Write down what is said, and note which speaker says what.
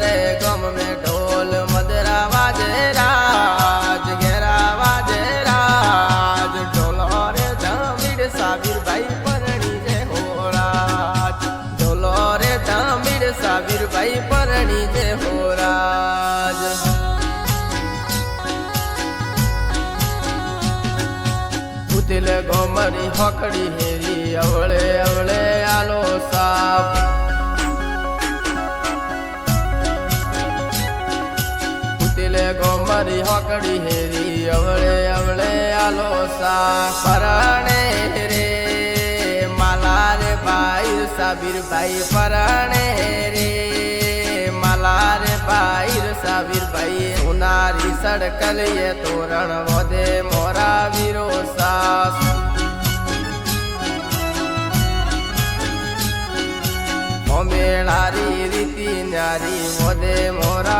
Speaker 1: रे गम में ढोल मदरा वाजे राज घेरा वाजे राज ढोलो रे धामीड़ साबिर भाई परणी जे हो राज ढोलो रे धामीड़ साबिर भाई परणी जे हो राज उतिल गोमरी होकड़ी हेरी अवळे अवळे आलो साप गोमरी होकड़ी हेरी अवळे अवळे आलो सा परणे रे माला रे भाई साबिर भाई परणे रे माला रे भाई साबिर भाई उनारी सड़कल ये तोरण वोदे मोरा वीरो सास मेलारी रीति न्यारी वोदे मोरा